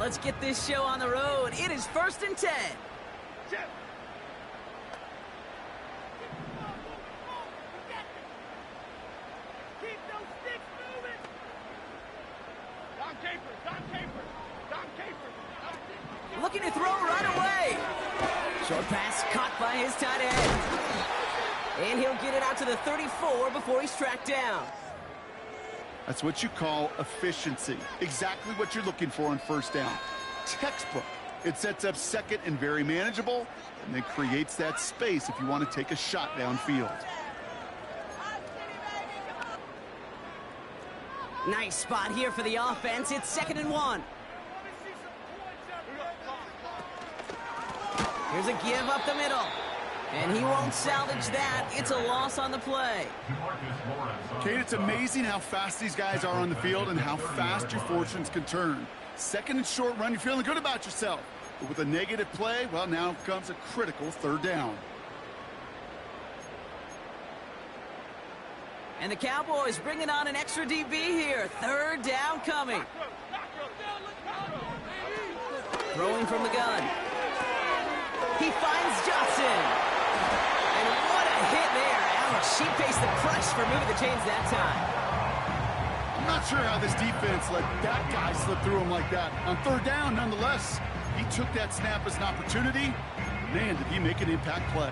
let's get this show on the road. It is 1st and 10. Looking to throw right away. Short pass caught by his tight end. And he'll get it out to the 34 before he's tracked down. That's what you call efficiency. Exactly what you're looking for on 1st down. Textbook. It sets up 2nd and very manageable, and then creates that space if you want to take a shot downfield. Nice spot here for the offense. It's 2nd and 1. Here's a give up the middle. And he won't salvage that. It's a loss on the play. Kate, it's amazing how fast these guys are on the field and how fast your fortunes can turn. 2nd and short run, you're feeling good about yourself. But with a negative play, well, now comes a critical 3rd down. And the Cowboys bringing on an extra DB here. 3rd down coming. Throwing from the gun. He finds Johnson. And what a hit there. Ouch, she faced the crush for moving the chains that time. I'm not sure how this defense let that guy slip through him like that. On 3rd down, nonetheless, he took that snap as an opportunity. Man, did he make an impact play.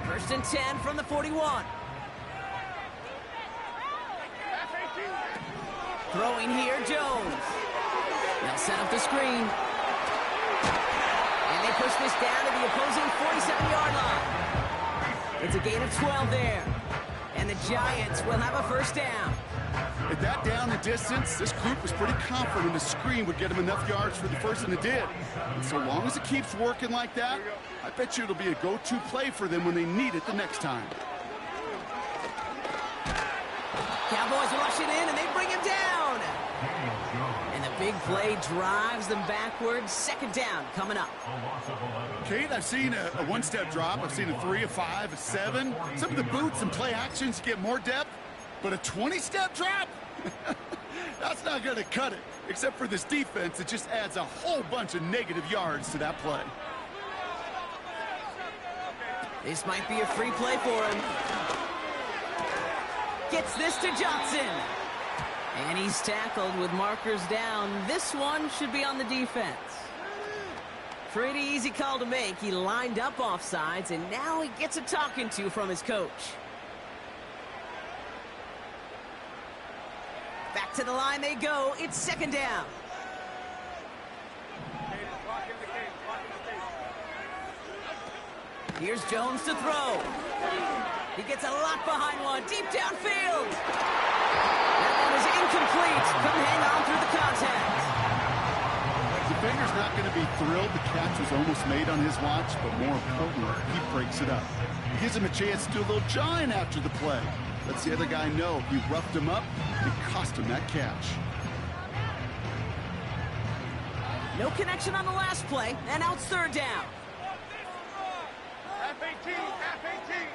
1st and 10 from the 41. Throwing here, Jones. They'll set up the screen. And they push this down to the opposing 47-yard line. It's a gain of 12 there. And the Giants will have a 1st down. At that down the distance, this group was pretty confident the screen would get him enough yards for the first, and it did. And so long as it keeps working like that, I bet you it'll be a go-to play for them when they need it the next time. Cowboys rushing in, and they bring him down. And the big play drives them backwards. 2nd down coming up. Kate, I've seen a one-step drop. I've seen a 3, a 5, a 7. Some of the boots and play actions get more depth. But a 20-step drop? That's not going to cut it. Except for this defense, it just adds a whole bunch of negative yards to that play. This might be a free play for him. Gets this to Johnson. And he's tackled with markers down. This one should be on the defense. Pretty easy call to make. He lined up offsides, and now he gets a talking to from his coach. Back to the line they go. It's 2nd down. Here's Jones to throw. He gets a lot behind one. Deep downfield. That one is incomplete. Couldn't hang on through the contact. The defender's not going to be thrilled the catch was almost made on his watch, but more importantly, he breaks it up. He gives him a chance to do a little jawing after the play. Lets the other guy know he roughed him up and cost him that catch. No connection on the last play, and now it's 3rd down. Half 18, half 18.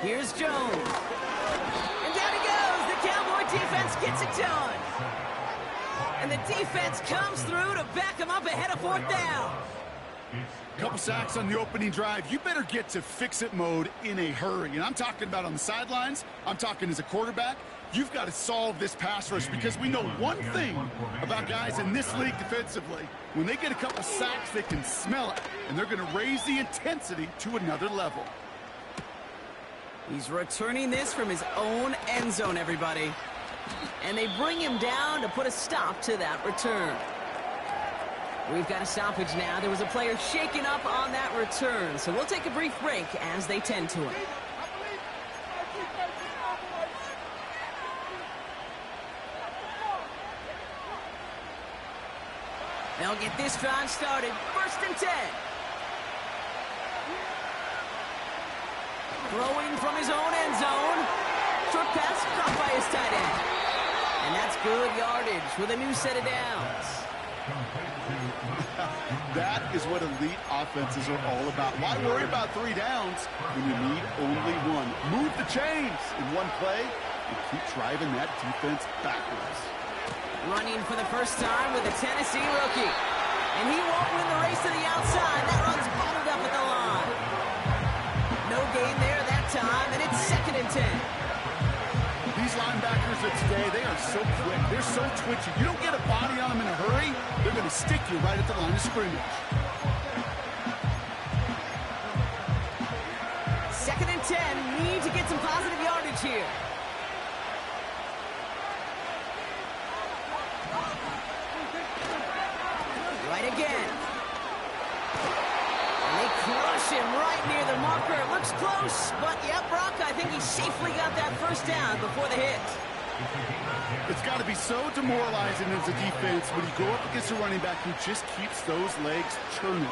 Here's Jones. And down he goes. The Cowboy defense gets it done. And the defense comes through to back him up ahead of 4th down. Couple sacks on the opening drive. You better get to fix-it mode in a hurry. And I'm talking about on the sidelines. I'm talking as a quarterback. You've got to solve this pass rush, because we know one thing about guys in this league defensively. When they get a couple sacks, they can smell it. And they're going to raise the intensity to another level. He's returning this from his own end zone, everybody. And they bring him down to put a stop to that return. We've got a stoppage now. There was a player shaken up on that return, so we'll take a brief break as they tend to him. They'll get this drive started. 1st and 10. Throwing from his own end zone. Short pass caught by his tight end. And that's good yardage with a new set of downs. That is what elite offenses are all about. Why worry about 3 downs when you need only one? Move the chains in one play and keep driving that defense backwards. Running for the first time with a Tennessee rookie. And he won't win the race to the outside. That run's bottled up at the line. No gain there that time, and it's 2nd and 10. These linebackers of today, they are so quick. They're so twitchy. You don't get a body on them in a hurry, they're going to stick you right at the line of scrimmage. 2nd and 10. Need to get some positive yardage here. Right again. And they crush him right near the marker. It looks close, but yeah, Brock, I think he safely got that first down before the hit. It's got to be so demoralizing as a defense when you go up against a running back who just keeps those legs churning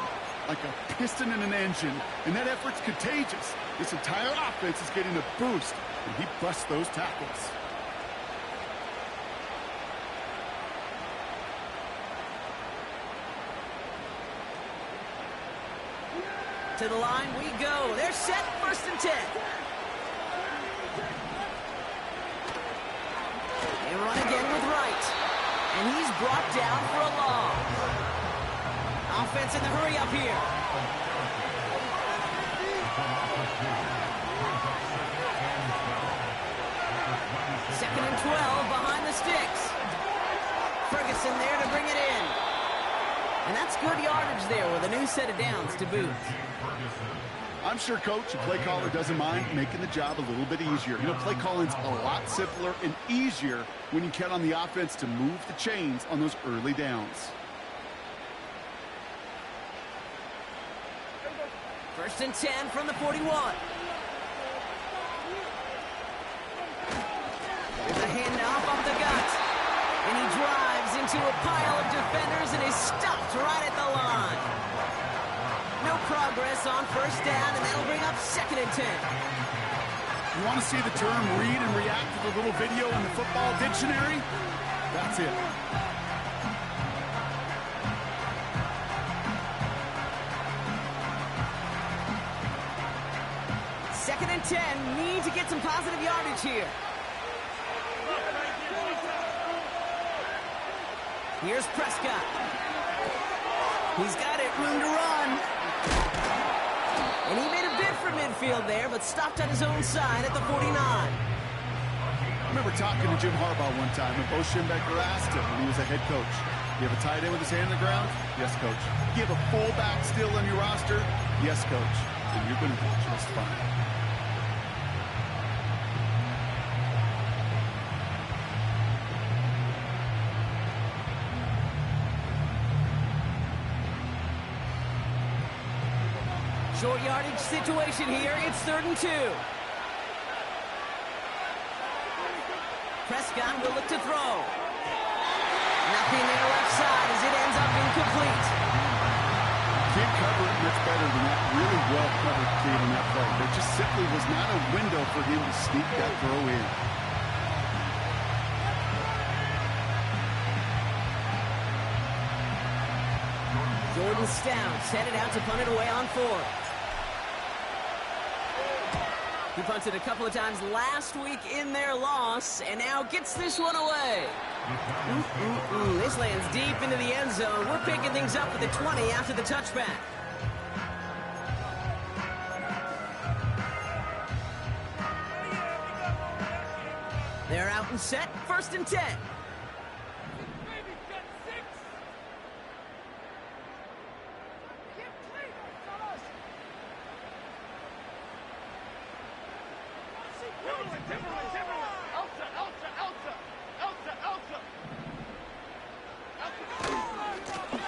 like a piston in an engine, and that effort's contagious. This entire offense is getting a boost, and he busts those tackles. To the line we go. They're set, 1st and 10. They run again with Wright. And he's brought down for a loss. Offense in the hurry up here. Second and 12 behind the sticks. Ferguson there to bring it in. And that's good yardage there with a new set of downs to boot. I'm sure coach and play caller doesn't mind making the job a little bit easier. You know, play calling's a lot simpler and easier when you count on the offense to move the chains on those early downs. 1st and 10 from the 41. There's a handoff off the gut. And he drives into a pile of defenders and is stopped right at the line. No progress on 1st down, and that'll bring up 2nd and 10. You want to see the term read and react to the little video in the football dictionary? That's it. Second and 10. Need to get some positive yardage here. Here's Prescott. He's got it, room to run. And he made a bid for midfield there, but stopped on his own side at the 49. I remember talking to Jim Harbaugh one time, and Bo Schembechler asked him when he was a head coach, "You have a tight end with his hand on the ground?" "Yes, coach." "You have a fullback still on your roster?" "Yes, coach." "Then you're going to be just fine." Short yardage situation here. It's 3rd and 2. Prescott will look to throw. Nothing there left side as it ends up incomplete. Can't cover it much better than that. Really well covered kid in that play. There just simply was not a window for him to sneak that throw in. Jordan Stout headed out to punt it away on 4th. He punted a couple of times last week in their loss, and now gets this one away. This lands deep into the end zone. We're picking things up at the 20 after the touchback. They're out and set, 1st and 10.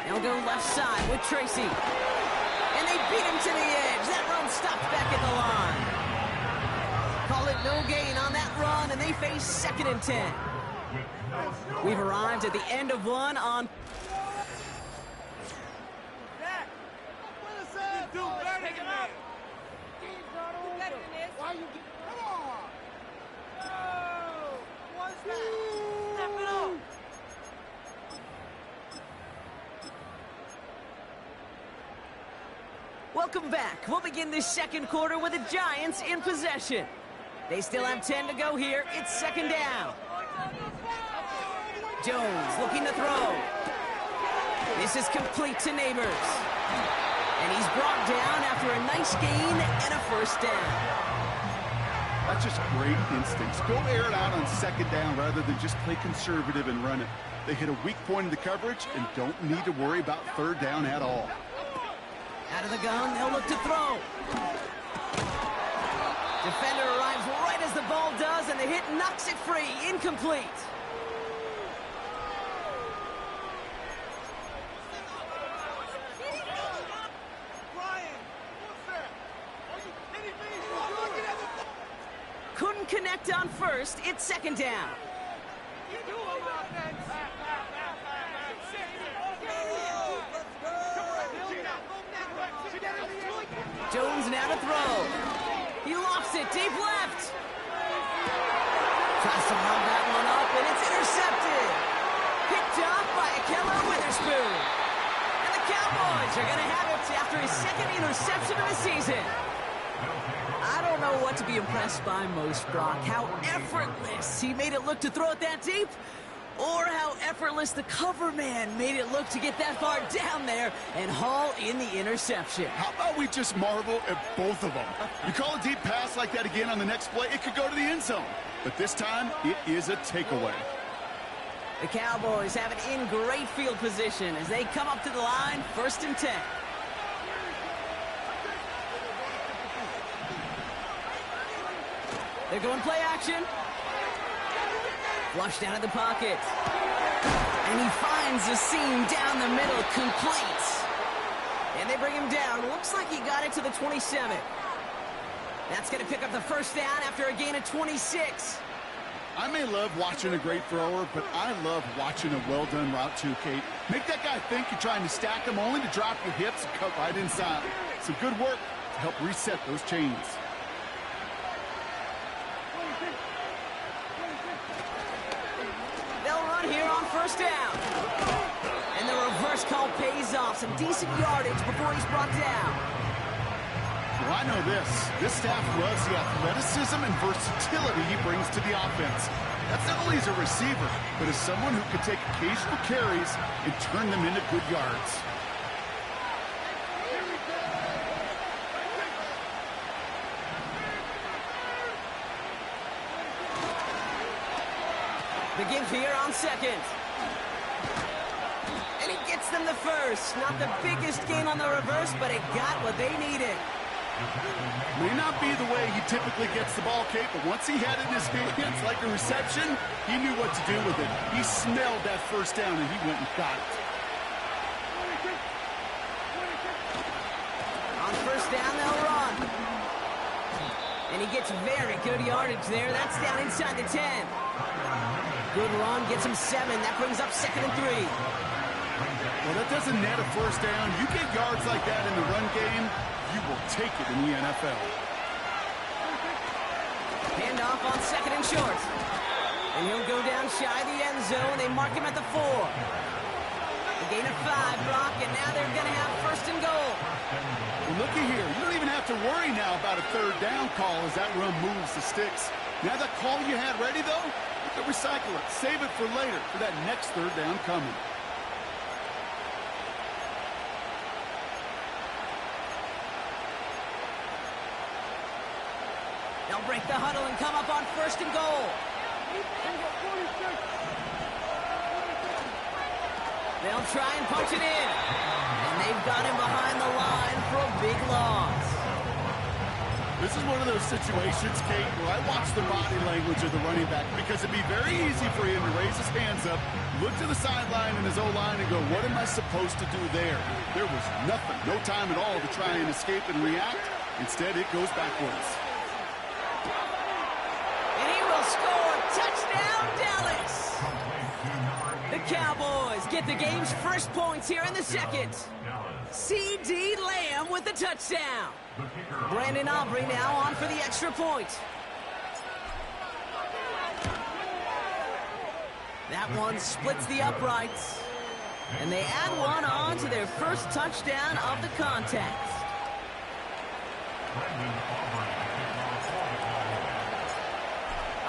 They'll go left side with Tracy. And they beat him to the edge. That run stopped back at the line. Call it no gain on that run, and they face 2nd and 10. We've arrived at the end of one on... Welcome back. We'll begin this second quarter with the Giants in possession. They still have 10 to go here. It's second down. Jones looking to throw. This is complete to Neighbors. And he's brought down after a nice gain and a first down. That's just great instincts. Go air it out on second down rather than just play conservative and run it. They hit a weak point in the coverage and don't need to worry about third down at all. Out of the gun, they'll look to throw. Defender arrives right as the ball does, and the hit knocks it free. Incomplete. Couldn't connect on first. It's second down. Jones now to throw. He lofts it deep left. Tries to run that one up, and it's intercepted. Picked off by Keller Witherspoon. And the Cowboys are going to have it after his second interception of the season. I don't know what to be impressed by most, Brock. How effortless he made it look to throw it that deep, or how effortless the cover man made it look to get that far down there and haul in the interception. How about we just marvel at both of them? You call a deep pass like that again on the next play, it could go to the end zone. But this time, it is a takeaway. The Cowboys have it in great field position as they come up to the line, 1st and 10. They're going play action. Flushed out of the pocket. And he finds the seam down the middle, complete. And they bring him down. Looks like he got it to the 27. That's going to pick up the first down after a gain of 26. I may love watching a great thrower, but I love watching a well-done route too, Kate. Make that guy think you're trying to stack him only to drop your hips and cut right inside. Some good work to help reset those chains. Here on first down. And the reverse call pays off. Some decent yardage before he's brought down. Well, I know this. This staff loves the athleticism and versatility he brings to the offense. That's not only as a receiver, but as someone who can take occasional carries and turn them into good yards. The give here on second. And he gets them the first. Not the biggest gain on the reverse, but it got what they needed. May not be the way he typically gets the ball, Kate, but once he had it in his hands like a reception, he knew what to do with it. He smelled that first down, and he went and got it. On first down, they'll run. And he gets very good yardage there. That's down inside the 10. Good run, gets him 7. That brings up 2nd and 3. Well, that doesn't net a first down. You get yards like that in the run game, you will take it in the NFL. Handoff on 2nd and short. And he'll go down shy of the end zone. They mark him at the 4. A gain of 5, Brock, and now they're going to have 1st and goal. Well, looky here. You don't even have to worry now about a third down call as that run moves the sticks. Now that call you had ready, though, you can recycle it. Save it for later for that next third down coming. They'll break the huddle and come up on 1st and goal. They'll try and punch it in. And they've got him behind the line for a big loss. This is one of those situations, Kate, where I watch the body language of the running back because it'd be very easy for him to raise his hands up, look to the sideline in his O-line and go, what am I supposed to do there? There was nothing, no time at all to try and escape and react. Instead, it goes backwards. And he will score. Touchdown, Dallas. The Cowboys get the game's first points here in the second. C.D. Lamb with the touchdown. Brandon Aubrey now on for the extra point. That one splits the uprights. And they add one on to their first touchdown of the contest.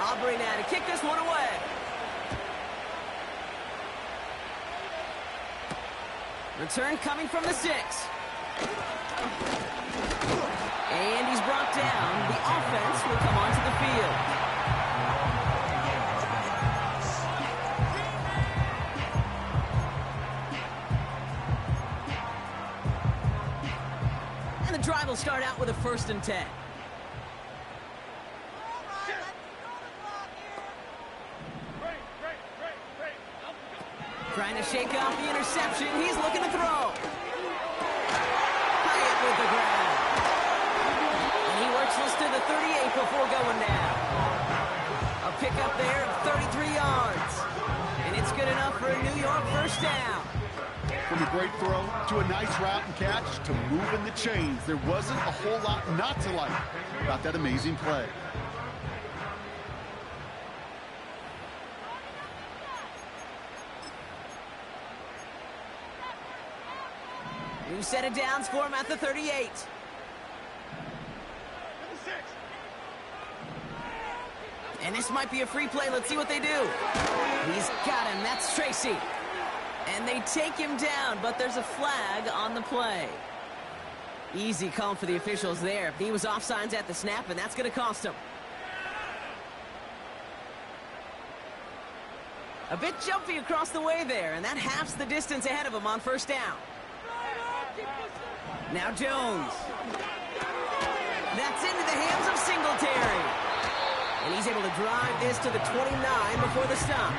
Aubrey now to kick this one away. Return coming from the 6. And he's brought down. The offense will come onto the field. And the drive will start out with a 1st and 10. Trying to shake off the interception. He's looking to throw. Hit with the ground. And he works this to the 38 before going down. A pickup there of 33 yards. And it's good enough for a New York 1st down. From a great throw to a nice route and catch to moving the chains, there wasn't a whole lot not to like about that amazing play. New set of downs for him at the 38. And this might be a free play. Let's see what they do. He's got him. That's Tracy. And they take him down, but there's a flag on the play. Easy call for the officials there. He was offsides at the snap, and that's going to cost him. A bit jumpy across the way there, and that halves the distance ahead of him on 1st down. Now Jones. That's into the hands of Singletary. And he's able to drive this to the 29 before the stop.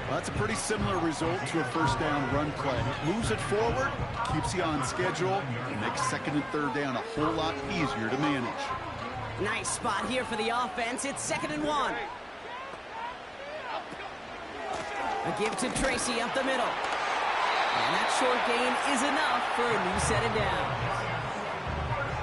Well, that's a pretty similar result to a 1st down run play. Moves it forward, keeps you on schedule, and makes 2nd and 3rd down a whole lot easier to manage. Nice spot here for the offense. It's 2nd and 1. A give to Tracy up the middle. And that short gain is enough for a new set of downs.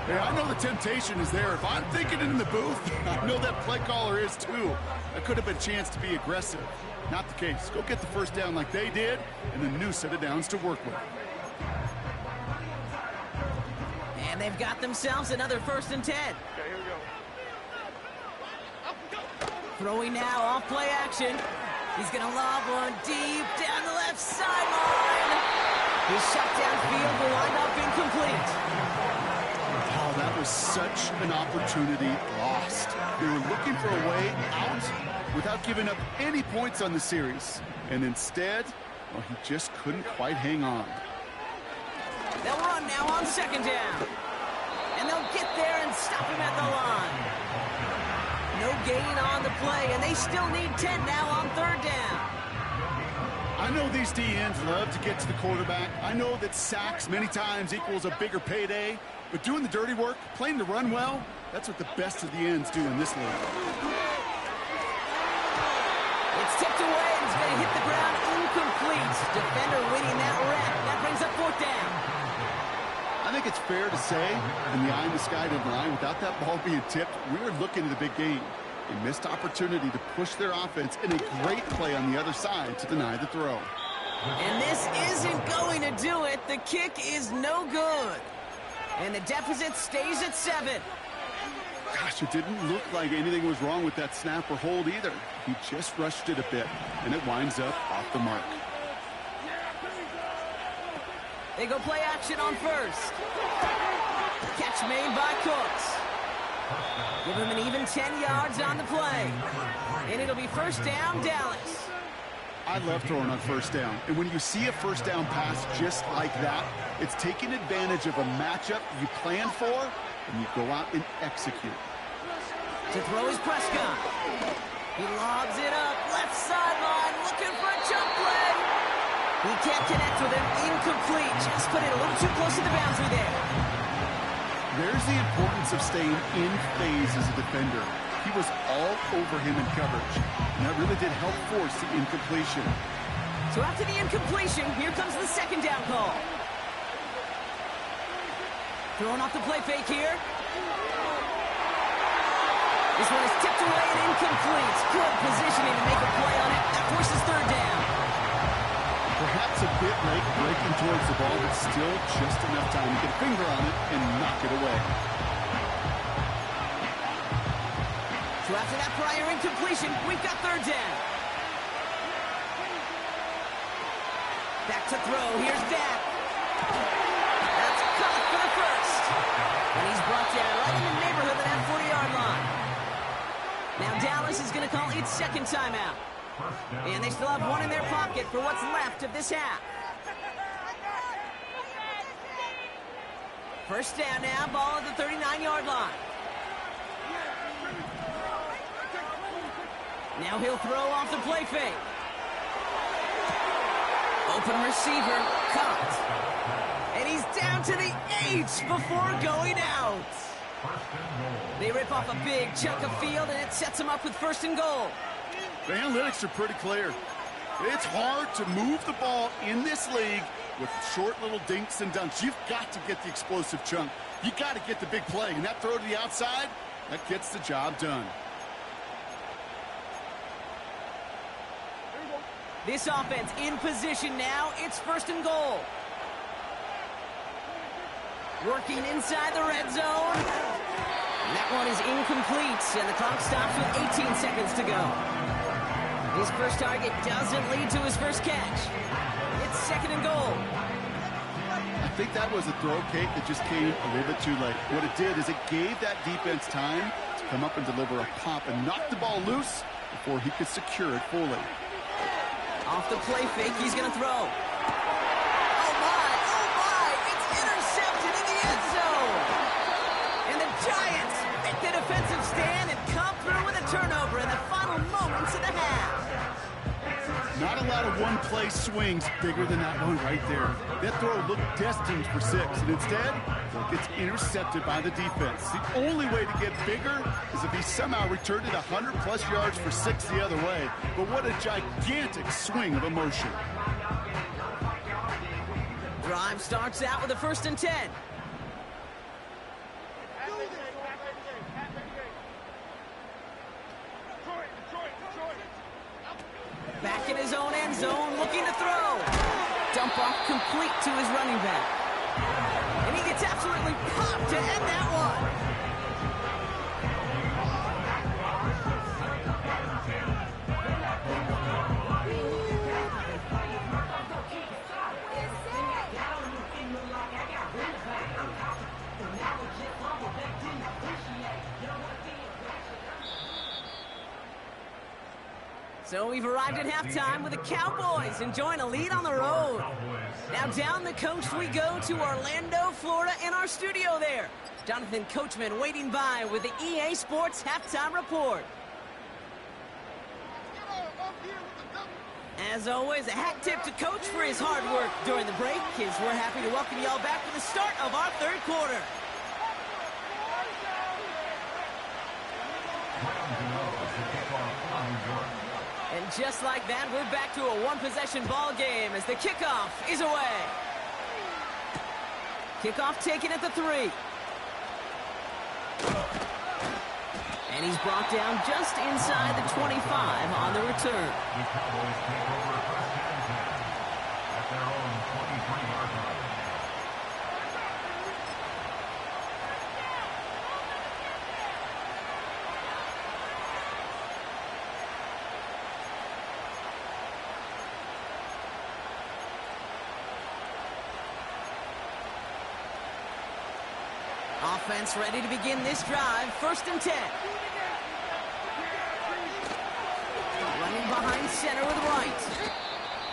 Hey, I know the temptation is there. If I'm thinking it in the booth, I know that play caller is too. That could have been a chance to be aggressive. Not the case. Go get the 1st down like they did, and a new set of downs to work with. And they've got themselves another 1st and 10. Okay, here we go. Throwing now off play action. He's going to lob one deep down the left sideline. His shot downfield will wind up incomplete. Oh, that was such an opportunity lost. They were looking for a way out without giving up any points on the series. And instead, well, he just couldn't quite hang on. They'll run now on 2nd down. And they'll get there and stop him at the line. No gain on the play, and they still need 10 now on 3rd down. I know these DNs love to get to the quarterback. I know that sacks many times equals a bigger payday, but doing the dirty work, playing the run well, that's what the best of the ends do in this league. It's tipped away, and it's going to hit the ground incomplete. Defender winning that rep. That brings up 4th down. I think it's fair to say, in the eye in the sky line, without that ball being tipped, we were looking at a big game. A missed opportunity to push their offense and a great play on the other side to deny the throw. And this isn't going to do it. The kick is no good. And the deficit stays at 7. Gosh, it didn't look like anything was wrong with that snap or hold either. He just rushed it a bit, and it winds up off the mark. They go play action on 1st. Catch made by Cooks. Give him an even 10 yards on the play. And it'll be 1st down, Dallas. I love throwing on 1st down. And when you see a 1st down pass just like that, it's taking advantage of a matchup you planned for, and you go out and execute. To throw is Prescott. He lobs it up, left sideline, looking for a jump play. He can't connect with him, incomplete. Just put it a little too close to the boundary there. There's the importance of staying in phase as a defender. He was all over him in coverage, and that really did help force the incompletion. So after the incompletion, here comes the 2nd down call. Throwing off the play fake here. This one is tipped away and incomplete. Good positioning to make a play on it. That forces 3rd down. Perhaps a bit late breaking towards the ball, but still just enough time to get a finger on it and knock it away. So after that prior incompletion, we've got third down. Back to throw. Here's Dak. That's caught for the first. And he's brought down right in the neighborhood of that 40-yard line. Now Dallas is going to call its second timeout. And they still have one in their pocket for what's left of this half. First down now, ball at the 39-yard line. Now he'll throw off the play fake. Open receiver, caught. And he's down to the 8 before going out. They rip off a big chunk of field, and it sets him up with first and goal. The analytics are pretty clear. It's hard to move the ball in this league with short little dinks and dunks. You've got to get the explosive chunk. You got to get the big play. And that throw to the outside, that gets the job done. This offense in position now. It's first and goal. Working inside the red zone. And that one is incomplete, and the clock stops with 18 seconds to go. His first target doesn't lead to his first catch. It's second and goal. I think that was a throw, Kate, that just came a little bit too late. What it did is it gave that defense time to come up and deliver a pop and knock the ball loose before he could secure it fully. Off the play fake, he's going to throw. Oh my, it's intercepted in the end zone. And the Giants make the defensive stand and come through with a turnover in the final moments of the half. Not a lot of one-play swings bigger than that one right there. That throw looked destined for 6, and instead, it gets intercepted by the defense. The only way to get bigger is if he somehow returned it 100-plus yards for 6 the other way. But what a gigantic swing of emotion. Drive starts out with a first and 10. Back in his own end zone, looking to throw. Dump off complete to his running back. And he gets absolutely popped to end that one. So we've arrived at halftime with the Cowboys enjoying a lead on the road. Now down the coast we go to Orlando, Florida, in our studio there. Jonathan Coachman waiting by with the EA Sports Halftime Report. As always, a hat tip to Coach for his hard work during the break, as we're happy to welcome y'all back for the start of our third quarter. And just like that, we're back to a one-possession ball game as the kickoff is away. Kickoff taken at the 3. And he's brought down just inside the 25 on the return. The Cowboys take over first and 10 at their own 23-yard line. Offense ready to begin this drive. First and 10. Running behind center with right.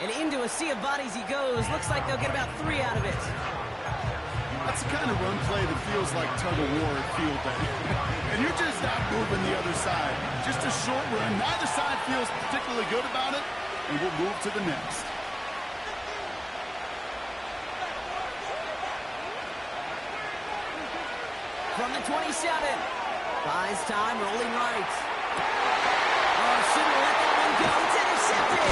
And into a sea of bodies he goes. Looks like they'll get about 3 out of it. That's the kind of run play that feels like tug-of-war at field day. And you're just not moving the other side. Just a short run. Neither side feels particularly good about it. And we'll move to the next. From the 27. Buys time, rolling right. Oh, shouldn't let that one go. It's intercepted.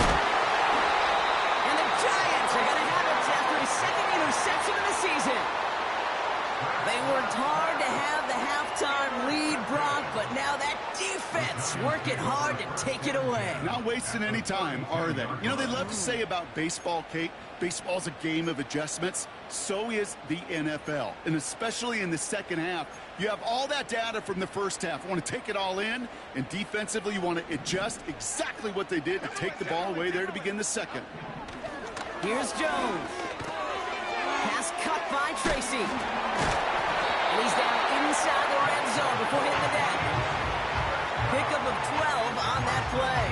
And the Giants are going to have it after his second interception of the season. They worked hard to have the halftime lead, Brock, but now that defense defense working hard to take it away. Not wasting any time, are they? You know, they love to say about baseball, Kate, baseball's a game of adjustments. So is the NFL. And especially in the second half, you have all that data from the first half. You want to take it all in, and defensively you want to adjust exactly what they did to take the ball away there to begin the second. Here's Jones. Pass cut by Tracy. And he's down inside the red zone before hitting the deck. Pickup of 12 on that play.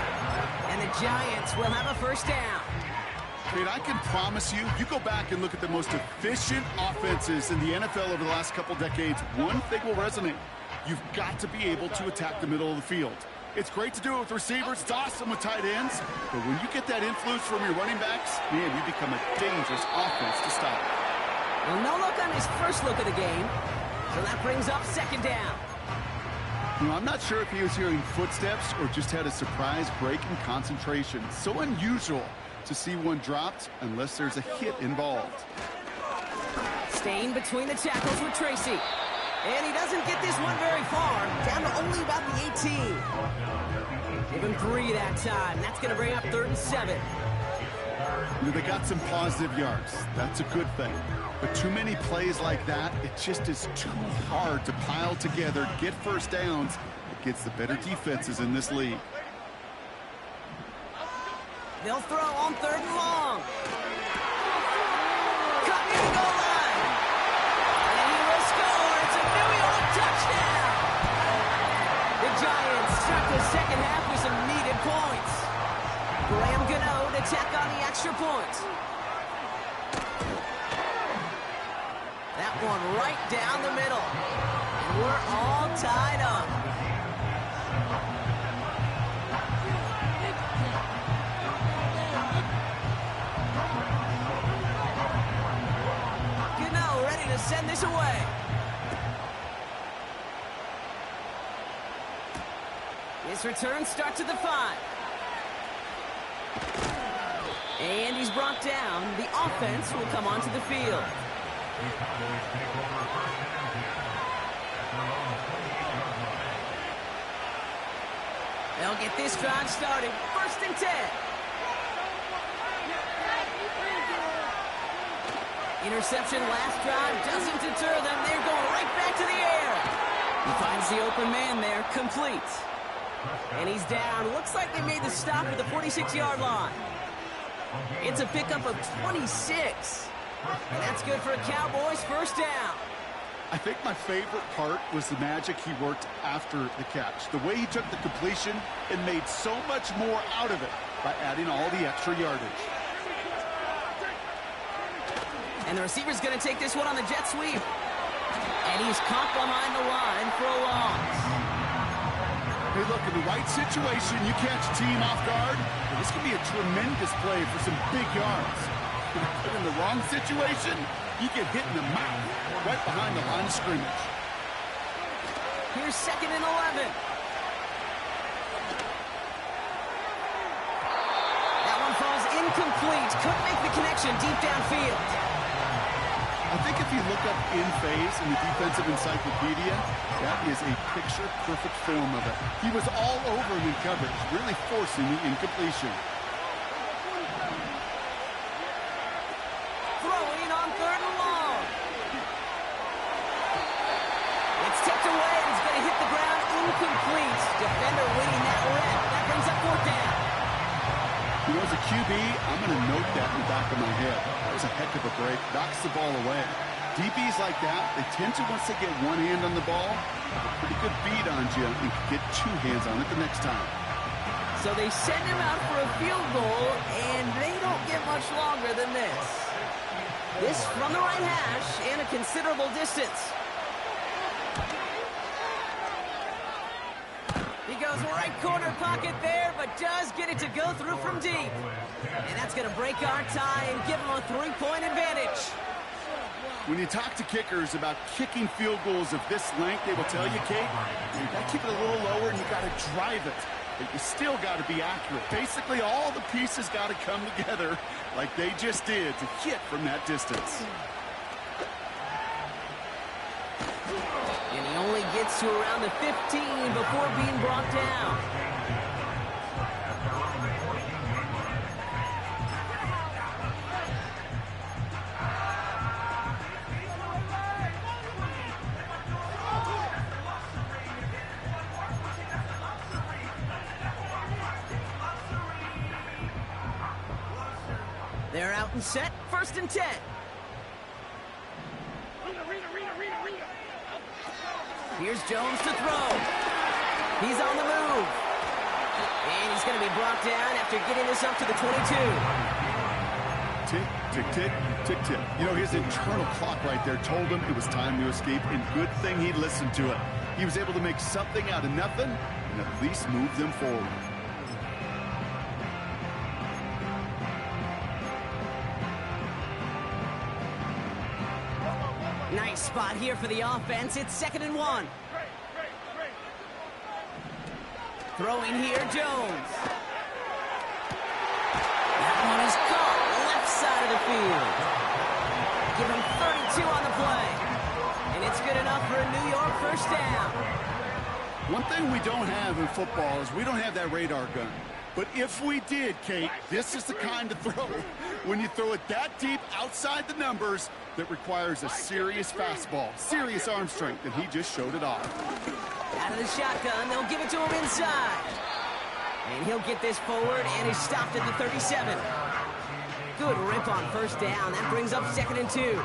And the Giants will have a first down. Kate, I can promise you, you go back and look at the most efficient offenses in the NFL over the last couple decades, one thing will resonate. You've got to be able to attack the middle of the field. It's great to do it with receivers. It's awesome with tight ends. But when you get that influence from your running backs, man, you become a dangerous offense to stop. Well, no look on his first look of the game. So that brings up second down. You know, I'm not sure if he was hearing footsteps or just had a surprise break in concentration. So unusual to see one dropped unless there's a hit involved. Staying between the tackles with Tracy. And he doesn't get this one very far. Down to only about the 18. Give him 3 that time. That's going to bring up 3rd and 7. You know, they got some positive yards. That's a good thing. But too many plays like that, it just is too hard to pile together, get first downs against the better defenses in this league. They'll throw on 3rd and long. Cut near the goal line. And he will score. It's a New York touchdown. The Giants start the second half with some needed points. Graham Gano to tack on the extra point. That one right down the middle. And we're all tied up. Gano ready to send this away. His return starts at the 5. And he's brought down. The offense will come onto the field. The Cowboys take over first and 10 at their own 28-yard line. They'll get this drive started. 1st and 10. Interception last drive doesn't deter them. They're going right back to the air. He finds the open man there, complete. And he's down. Looks like they made the stop at the 46-yard line. It's a pickup of 26. And that's good for a Cowboys first down. I think my favorite part was the magic he worked after the catch. The way he took the completion and made so much more out of it by adding all the extra yardage. And the receiver's going to take this one on the jet sweep. And he's caught behind the line for a loss. Hey, look, in the right situation, you catch a team off guard. This could be a tremendous play for some big yards. But in the wrong situation, you get hit in the mouth right behind the line of scrimmage. Here's 2nd and 11. That one falls incomplete. Couldn't make the connection deep downfield. I think if you look up in phase in the defensive encyclopedia, that is a picture-perfect form of it. He was all over him in coverage, really forcing the incompletion. Throwing on 3rd and long. It's tipped away. He's going to hit the ground incomplete. Defender winning that rep. That brings up 4th down. You know, as a QB, I'm going to note that in the back of my head. That was a heck of a break. Knocks the ball away. DBs like that, they tend to, once they get one hand on the ball, have a pretty good beat on you and can get 2 hands on it the next time. So they send him out for a field goal, and they don't get much longer than this. This from the right hash and a considerable distance. He goes right corner pocket there, but does get it to go through from deep. And that's going to break our tie and give him a 3-point advantage. When you talk to kickers about kicking field goals of this length, they will tell you, Kate, you got to keep it a little lower and you got to drive it. But you still got to be accurate. Basically, all the pieces got to come together like they just did to hit from that distance. And he only gets gets to around the 15 before being brought down. They're out and set, 1st and 10. Here's Jones to throw. He's on the move. And he's going to be brought down after getting this up to the 22. Tick, tick, tick, tick, tick. You know, his internal clock right there told him it was time to escape, and good thing he listened to it. He was able to make something out of nothing and at least move them forward. Nice spot here for the offense. It's 2nd and 1. Throwing here, Jones. That one is caught. Left side of the field. Give him 32 on the play. And it's good enough for a New York 1st down. One thing we don't have in football is we don't have that radar gun. But if we did, Kate, this is the kind of throw when you throw it that deep outside the numbers that requires a serious fastball, serious arm strength, and he just showed it off. Out of the shotgun, they'll give it to him inside. And he'll get this forward, and he's stopped at the 37. Good rip on 1st down. That brings up 2nd and 2.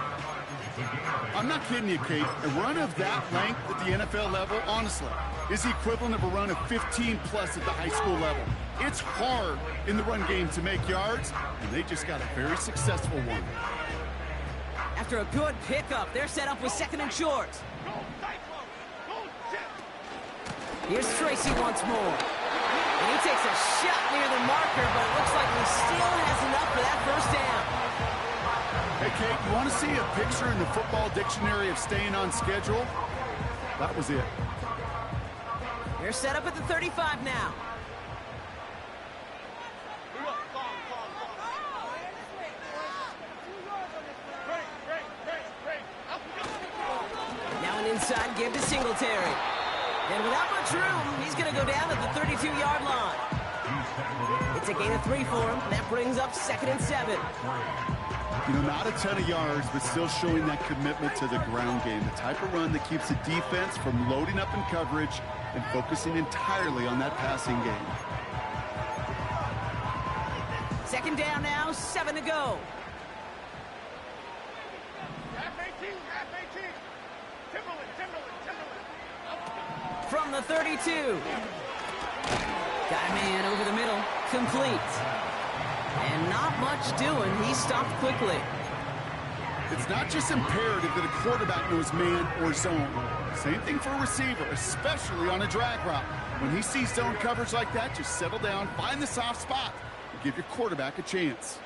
I'm not kidding you, Kate. A run of that length at the NFL level, honestly, is the equivalent of a run of 15-plus at the high school level. It's hard in the run game to make yards, and they just got a very successful one. After a good pickup, they're set up with 2nd and short. Here's Tracy once more. And he takes a shot near the marker, but it looks like he still has enough for that 1st down. Hey, Kate, you want to see a picture in the football dictionary of staying on schedule? That was it. They're set up at the 35 now. Now an inside give to Singletary. And without much room, he's going to go down at the 32-yard line. It's a gain of 3 for him. That brings up 2nd and 7. You know, not a ton of yards, but still showing that commitment to the ground game. The type of run that keeps the defense from loading up in coverage and focusing entirely on that passing game. 2nd down now, 7 to go. From the 32. Got a man over the middle. Complete. And not much doing. He stopped quickly. It's not just imperative that a quarterback knows man or zone. Same thing for a receiver, especially on a drag route. When he sees zone coverage like that, just settle down, find the soft spot, and give your quarterback a chance.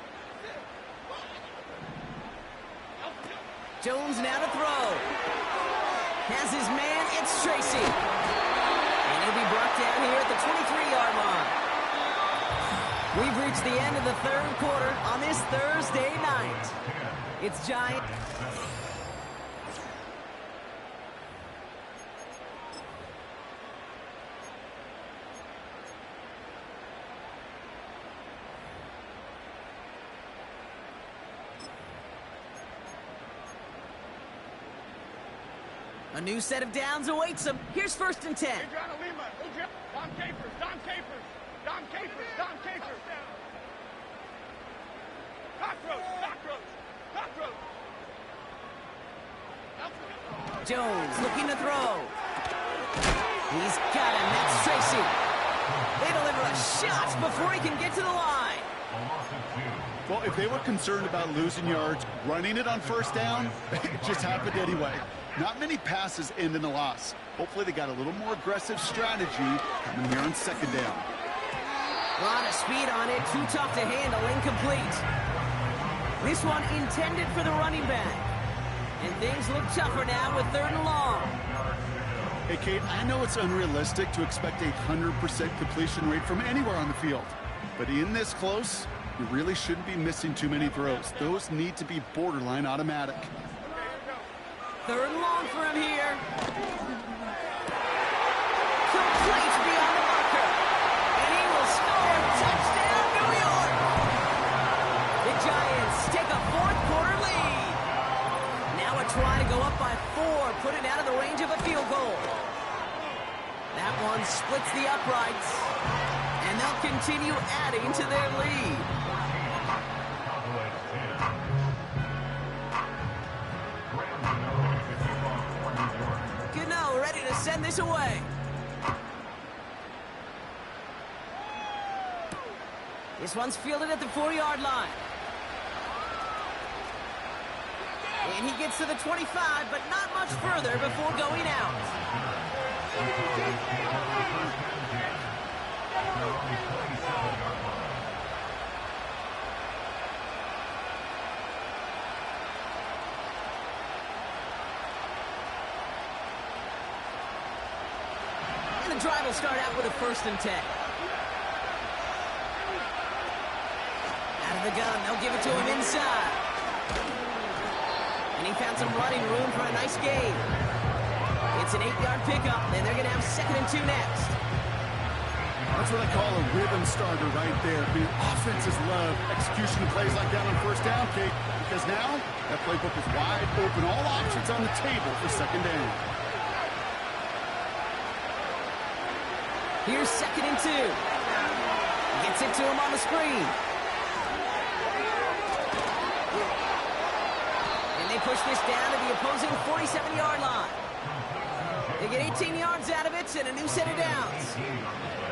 Jones now to throw. Has his man, it's Tracy. And he'll be brought down here at the 23-yard line. We've reached the end of the 3rd quarter on this Thursday night. It's Giants. A new set of downs awaits him. Here's 1st and 10. Don Capers. Jones looking to throw. He's got him. That's Tracy. They deliver a shot before he can get to the line. Well, if they were concerned about losing yards, running it on 1st down, it just happened anyway. Not many passes end in a loss. Hopefully they got a little more aggressive strategy coming here on 2nd down. A lot of speed on it. Too tough to handle. Incomplete. This one intended for the running back. And things look tougher now with 3rd and long. Hey, Kate, I know it's unrealistic to expect a 100% completion rate from anywhere on the field. But in this close, you really shouldn't be missing too many throws. Those need to be borderline automatic. 3rd and long for him here. deflates beyond the marker. And he will score. Touchdown, New York! The Giants take a fourth-quarter lead. Now a try to go up by 4, put it out of the range of a field goal. That one splits the uprights, and they'll continue adding to their lead. Gano ready to send this away. This one's fielded at the 4-yard line. And he gets to the 25, but not much further before going out. And the drive will start out with a 1st and 10. Out of the gun, they'll give it to him inside. And he found some running room for a nice gain. It's an 8-yard pickup, and they're going to have 2nd and 2 next. That's what I call a rhythm starter right there. The offenses love execution of plays like that on 1st down, Kate, because now that playbook is wide open. All options on the table for 2nd down. Here's 2nd and 2. Gets it to him on the screen. And they push this down to the opposing 47-yard line. They get 18 yards out of it and a new set of downs.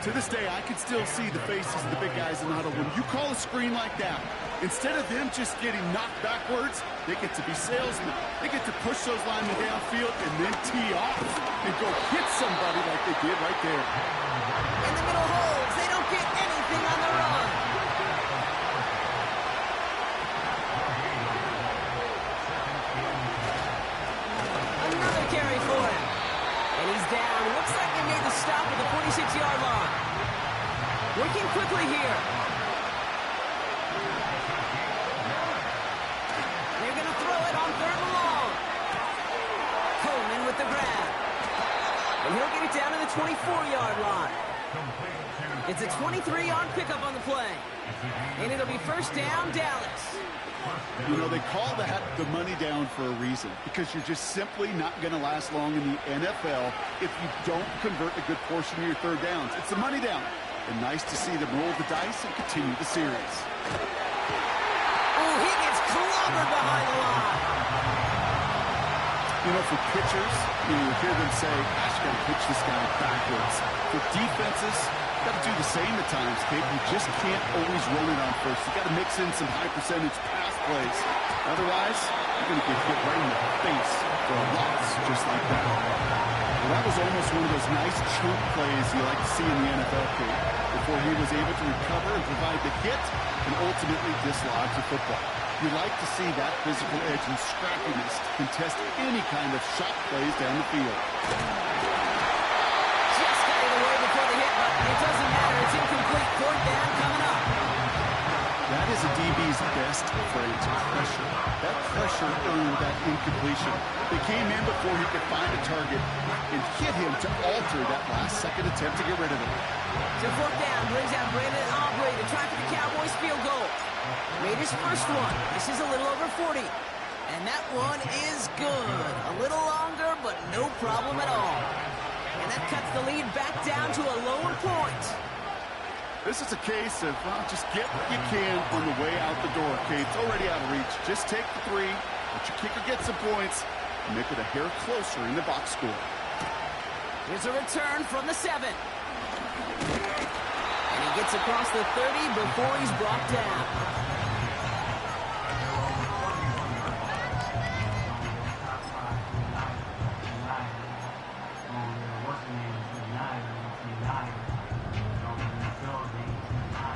To this day, I can still see the faces of the big guys in the huddle. When you call a screen like that, instead of them just getting knocked backwards, they get to be salesmen. They get to push those linemen downfield and then tee off and go hit somebody like they did right there. In the middle holes, they don't get anything on the run. Another carry for him. And he's down. Looks like they made the stop at the 46-yard line. Working quickly here. They're going to throw it on 3rd and long. Coleman with the grab. And he'll get it down to the 24-yard line. It's a 23-yard pickup on the play. And it'll be 1st down, Dallas. You know, they call that the money down for a reason, because you're just simply not going to last long in the NFL if you don't convert a good portion of your 3rd downs. It's the money down. And nice to see them roll the dice and continue the series. Oh, he gets clobbered behind the line. You know, for pitchers, you hear them say, gosh, you got to pitch this guy backwards. For defenses, you got to do the same at times, Kate. You just can't always roll it on first. You got to mix in some high-percentage pass plays. Otherwise, you're going to get hit right in the face for a loss just like that. Well, that was almost one of those nice chunk plays you like to see in the NFL, Kate, before he was able to recover and provide the hit and ultimately dislodge the football. You like to see that physical edge and scrappiness to contest any kind of shot plays down the field. Just got it away before the hit button. It doesn't matter. It's incomplete. 4th down coming up. That is a DB's best phrase, pressure. That pressure earned that incompletion. They came in before he could find a target and hit him to alter that last-second attempt to get rid of it. So 4th down brings out Brandon Aubrey to try for the Cowboys field goal. Made his first one. This is a little over 40. And that one is good. A little longer, but no problem at all. And that cuts the lead back down to a lone point. This is a case of, well, just get what you can on the way out the door, Kate. It's already out of reach. Just take the 3, let your kicker get some points, and make it a hair closer in the box score. Here's a return from the 7. And he gets across the 30 before he's brought down.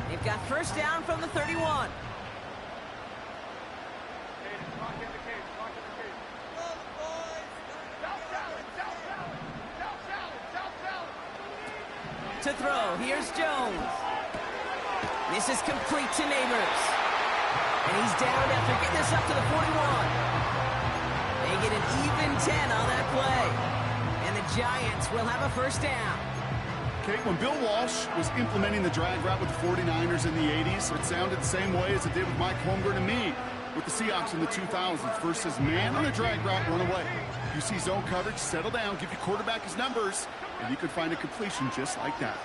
They've got 1st down from the 31. To throw, here's Jones. This is complete to Neighbors. And he's down after getting this up to the 41. They get an even 10 on that play. And the Giants will have a 1st down. Kate, when Bill Walsh was implementing the drag route with the 49ers in the 80s, it sounded the same way as it did with Mike Holmgren and me with the Seahawks in the 2000s versus man on a drag route, run away. You see zone coverage, settle down, give your quarterback his numbers, and you could find a completion just like that.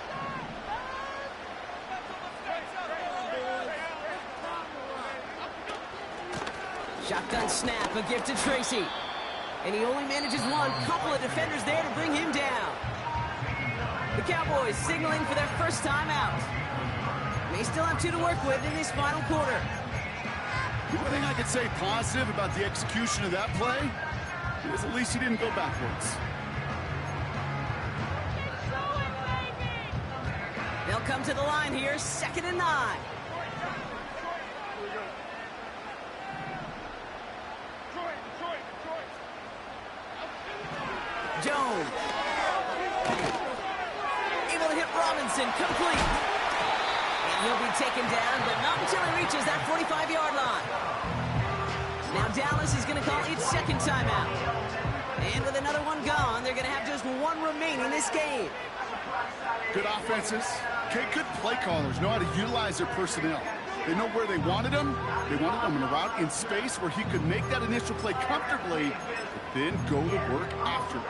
Shotgun snap, a gift to Tracy. And he only manages one. Couple of defenders there to bring him down. The Cowboys signaling for their first time out. They still have 2 to work with in this final quarter. The only thing I could say positive about the execution of that play is at least he didn't go backwards. They'll come to the line here, 2nd and 9. Jones. Able to hit Robinson, complete. And he'll be taken down, but not until he reaches that 45-yard line. Now Dallas is going to call its 2nd timeout. And with another one gone, they're going to have just 1 remaining this game. Good offenses. Okay, good play callers know how to utilize their personnel. They know where they wanted him. They wanted him in a route in space where he could make that initial play comfortably, but then go to work after it.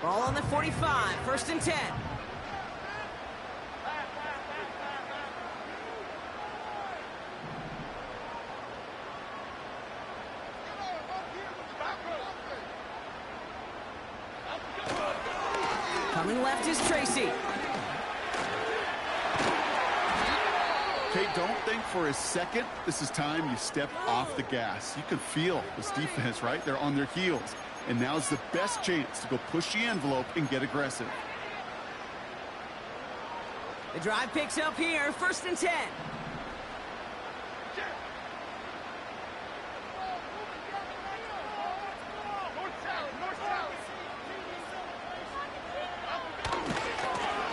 Ball on the 45, 1st and 10. Coming left is Tracy. Kate, don't think for a second this is time you step off the gas. You can feel this defense, right? They're on their heels. And now's the best chance to go push the envelope and get aggressive. The drive picks up here, 1st and 10.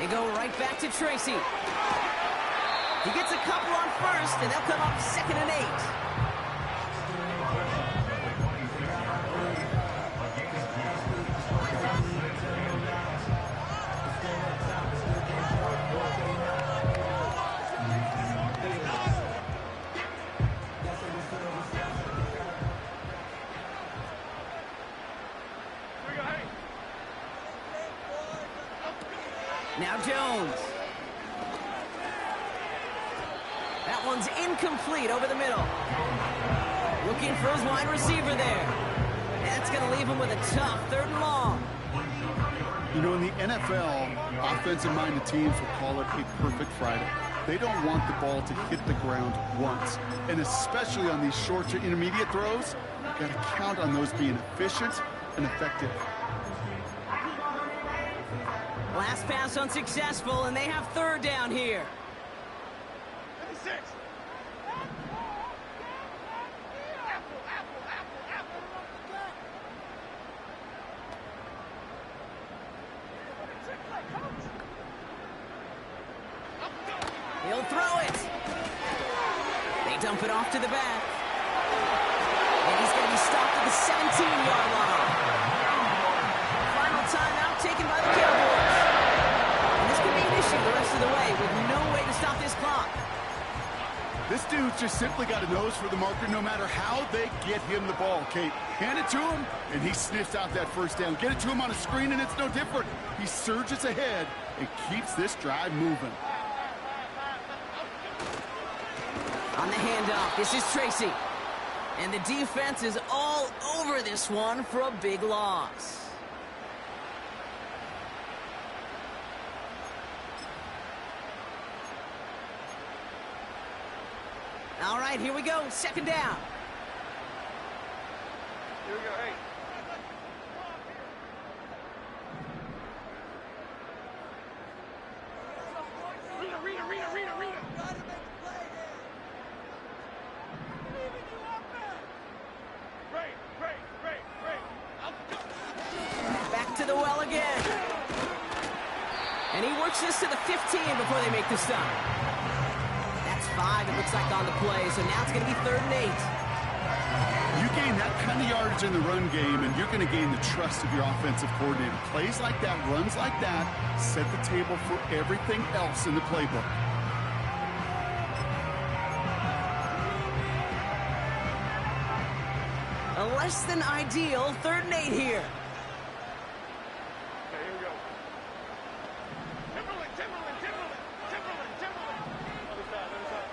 They go right back to Tracy. He gets a couple on 1st, and they'll come up 2nd and 8. Now Jones. That one's incomplete over the middle. Looking for his wide receiver there. That's going to leave him with a tough 3rd and long. You know, in the NFL, offensive-minded teams will call it a perfect Friday. They don't want the ball to hit the ground once. And especially on these short to intermediate throws, you've got to count on those being efficient and effective. Last pass unsuccessful, and they have 3rd down here. 56. He'll throw it. They dump it off to the back. And he's going to be stopped at the 17-yard line. Final timeout taken by the Cowboys. And this could be an issue the rest of the way with no way to stop this clock. This dude's just simply got a nose for the marker no matter how they get him the ball, Kate. Hand it to him, and he sniffs out that 1st down. Get it to him on a screen, and it's no different. He surges ahead and keeps this drive moving. On the handoff, this is Tracy. And the defense is all over this one for a big loss. All right, here we go. 2nd down. Here we go. Hey. Rita. Back to the well again. And he works this to the 15 before they make the stop. That's 5, it looks like, on the play, so now it's going to be 3rd and 8. You gain that kind of yardage in the run game, and you're going to gain the trust of your offensive coordinator. Plays like that, runs like that, set the table for everything else in the playbook. A less than ideal 3rd and 8 here. Okay, here we go. Timberland. Other side.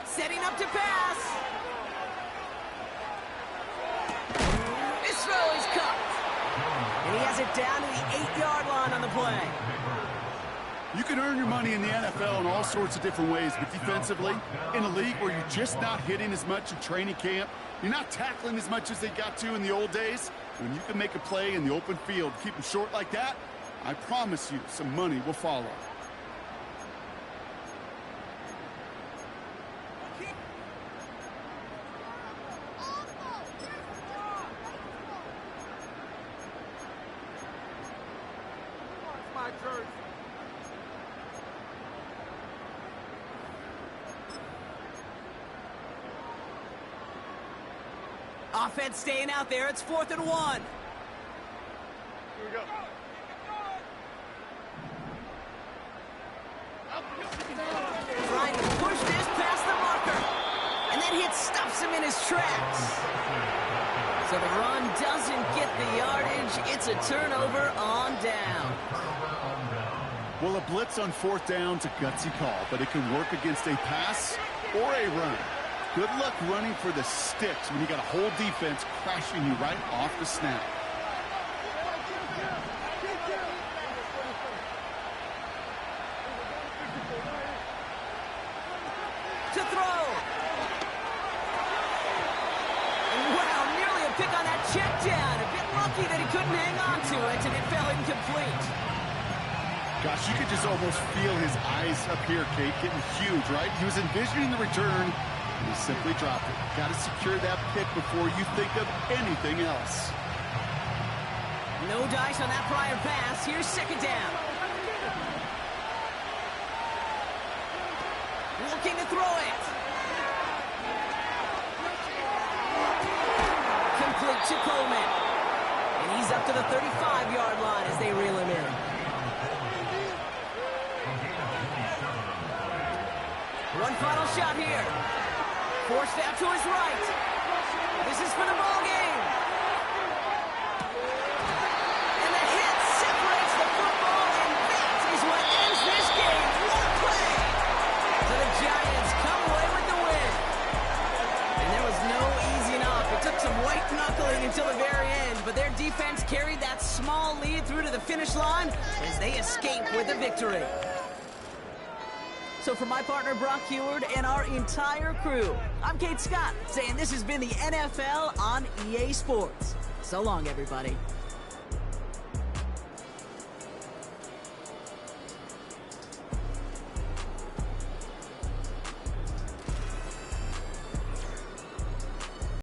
Setting up to pass. This throw is cut. And he has it down to the 8-yard line on the play. You can earn your money in the NFL in all sorts of different ways, but defensively, in a league where you're just not hitting as much in training camp, you're not tackling as much as they got to in the old days, when you can make a play in the open field, keep them short like that, I promise you some money will follow. My turn. Offense staying out there. It's 4th and 1. Here we go. Trying to push this past the marker. And that hit stops him in his tracks. So the run doesn't get the yardage. It's a turnover on down. Well, a blitz on 4th down's a gutsy call, but it can work against a pass or a run. Good luck running for the sticks when you got a whole defense crashing you right off the snap. To throw. And wow, nearly a pick on that check down. A bit lucky that he couldn't hang on to it, and it fell incomplete. Gosh, you could just almost feel his eyes up here, Kate, getting huge, right? He was envisioning the return, and he simply dropped it. Got to secure that pick before you think of anything else. No dice on that prior pass. Here's 2nd down. Looking to throw it. Complete to Coleman. And he's up to the 35-yard line as they reel him in. One final shot here. Forced out to his right. This is for the ball game. And the hit separates the football, and that is what ends this game. What a play! So the Giants come away with the win. And there was no easing off. It took some white knuckling until the very end, but their defense carried that small lead through to the finish line as they escape with a victory. So for my partner Brock Heward and our entire crew, I'm Kate Scott saying this has been the NFL on EA Sports. So long, everybody.